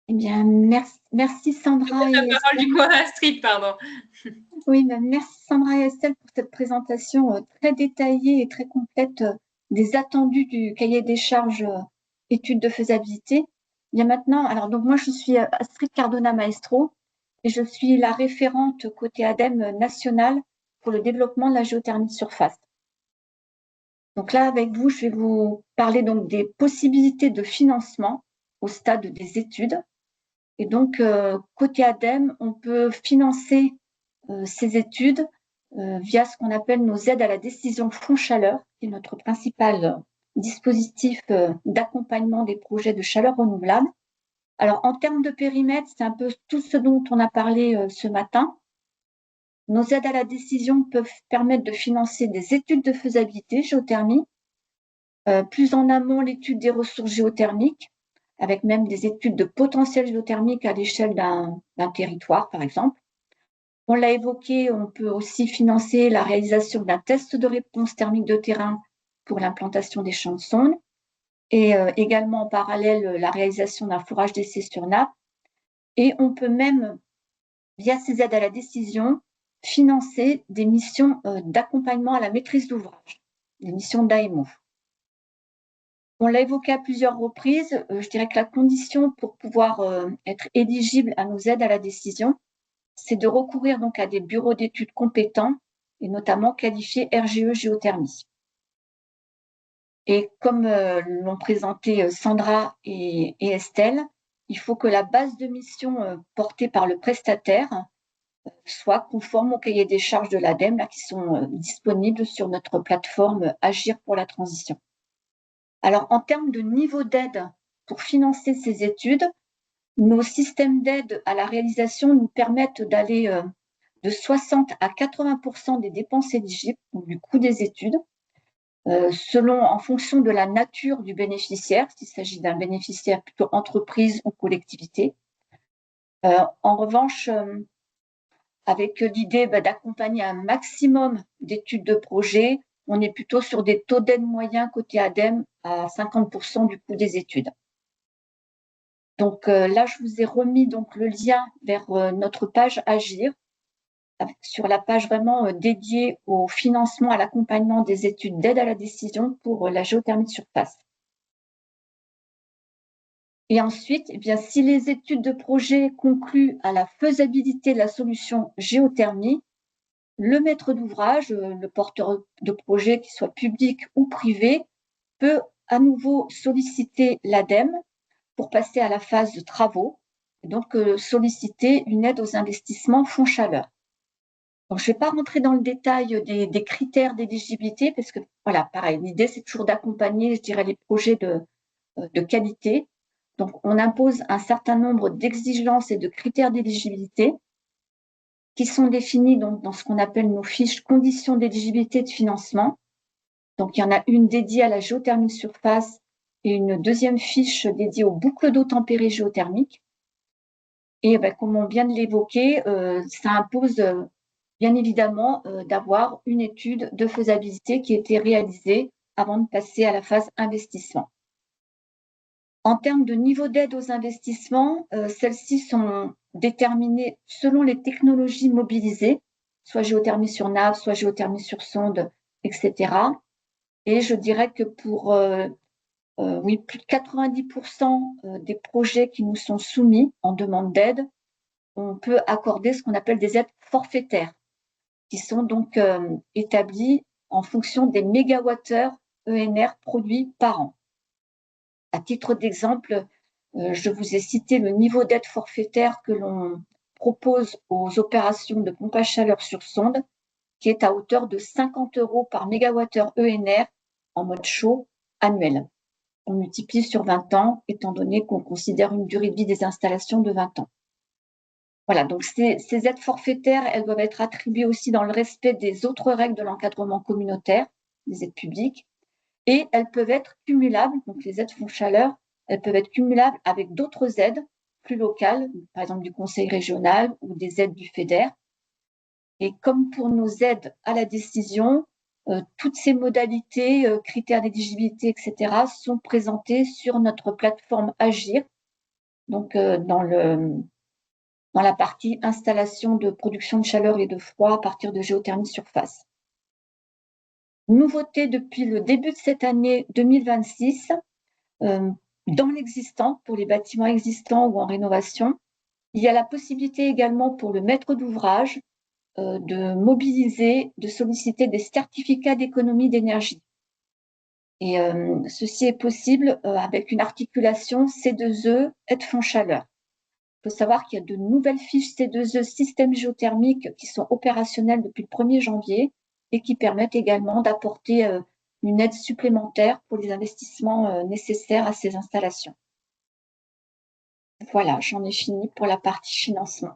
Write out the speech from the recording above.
Eh bien, merci Je Sandra passe la et parole du Estelle. coup à Astrid, pardon. Oui, merci Sandra et Estelle pour cette présentation très détaillée et très complète des attendus du cahier des charges études de faisabilité. Bien maintenant, alors donc moi je suis Astrid Cardona Maestro et je suis la référente côté ADEME nationale pour le développement de la géothermie de surface. Donc là, avec vous, je vais vous parler donc des possibilités de financement au stade des études. Et donc, côté ADEME, on peut financer ces études via ce qu'on appelle nos aides à la décision Fonds Chaleur, qui est notre principal dispositif d'accompagnement des projets de chaleur renouvelable. Alors, en termes de périmètre, c'est un peu tout ce dont on a parlé ce matin. Nos aides à la décision peuvent permettre de financer des études de faisabilité géothermie, plus en amont l'étude des ressources géothermiques, avec même des études de potentiel géothermique à l'échelle d'un territoire, par exemple. On l'a évoqué, on peut aussi financer la réalisation d'un test de réponse thermique de terrain pour l'implantation des champs de sonde et également en parallèle la réalisation d'un forage d'essai sur nappe. Et on peut même, via ces aides à la décision, financer des missions d'accompagnement à la maîtrise d'ouvrage, des missions d'AMO. On l'a évoqué à plusieurs reprises, je dirais que la condition pour pouvoir être éligible à nos aides à la décision, c'est de recourir donc à des bureaux d'études compétents et notamment qualifiés RGE Géothermie. Et comme l'ont présenté Sandra et Estelle, il faut que la base de mission portée par le prestataire soit conforme au cahier des charges de l'ADEME qui sont disponibles sur notre plateforme Agir pour la transition. Alors, en termes de niveau d'aide pour financer ces études, nos systèmes d'aide à la réalisation nous permettent d'aller de 60 à 80% des dépenses éligibles, donc du coût des études, en fonction de la nature du bénéficiaire, s'il s'agit d'un bénéficiaire plutôt entreprise ou collectivité. En revanche, avec l'idée d'accompagner un maximum d'études de projet, on est plutôt sur des taux d'aide moyens côté ADEME à 50% du coût des études. Donc là, je vous ai remis donc le lien vers notre page Agir, sur la page vraiment dédiée au financement, à l'accompagnement des études d'aide à la décision pour la géothermie de surface. Et ensuite, eh bien, si les études de projet concluent à la faisabilité de la solution géothermie, le maître d'ouvrage, le porteur de projet, qu'il soit public ou privé, peut à nouveau solliciter l'ADEME pour passer à la phase de travaux, et donc solliciter une aide aux investissements fonds chaleur. Donc, je ne vais pas rentrer dans le détail des critères d'éligibilité parce que, voilà, pareil, l'idée, c'est toujours d'accompagner, je dirais, les projets de qualité. Donc, on impose un certain nombre d'exigences et de critères d'éligibilité qui sont définis donc, dans ce qu'on appelle nos fiches conditions d'éligibilité de financement. Donc, il y en a une dédiée à la géothermie de surface et une deuxième fiche dédiée aux boucles d'eau tempérées géothermiques. Et comme on vient de l'évoquer, ça impose bien évidemment d'avoir une étude de faisabilité qui a été réalisée avant de passer à la phase investissement. En termes de niveau d'aide aux investissements, celles-ci sont déterminées selon les technologies mobilisées, soit géothermie sur nappe, soit géothermie sur sonde, etc. Et je dirais que pour plus de 90% des projets qui nous sont soumis en demande d'aide, on peut accorder ce qu'on appelle des aides forfaitaires, qui sont donc établies en fonction des mégawattheures ENR produits par an. À titre d'exemple, je vous ai cité le niveau d'aide forfaitaire que l'on propose aux opérations de pompage chaleur sur sonde, qui est à hauteur de 50 € par mégawattheure ENR en mode chaud annuel. On multiplie sur 20 ans, étant donné qu'on considère une durée de vie des installations de 20 ans. Voilà, donc ces aides forfaitaires, elles doivent être attribuées aussi dans le respect des autres règles de l'encadrement communautaire, des aides publiques, et elles peuvent être cumulables, donc les aides fonds chaleur, elles peuvent être cumulables avec d'autres aides plus locales, par exemple du conseil régional ou des aides du FEDER. Et comme pour nos aides à la décision, toutes ces modalités, critères d'éligibilité, etc., sont présentées sur notre plateforme Agir, donc dans la partie installation de production de chaleur et de froid à partir de géothermie surface. Nouveauté depuis le début de cette année 2026, dans l'existant, pour les bâtiments existants ou en rénovation, il y a la possibilité également pour le maître d'ouvrage de mobiliser, de solliciter des certificats d'économie d'énergie. Et ceci est possible avec une articulation C2E aide-fonds chaleur. Il faut savoir qu'il y a de nouvelles fiches C2E système géothermique qui sont opérationnelles depuis le 1er janvier et qui permettent également d'apporter une aide supplémentaire pour les investissements nécessaires à ces installations. Voilà, j'en ai fini pour la partie financement.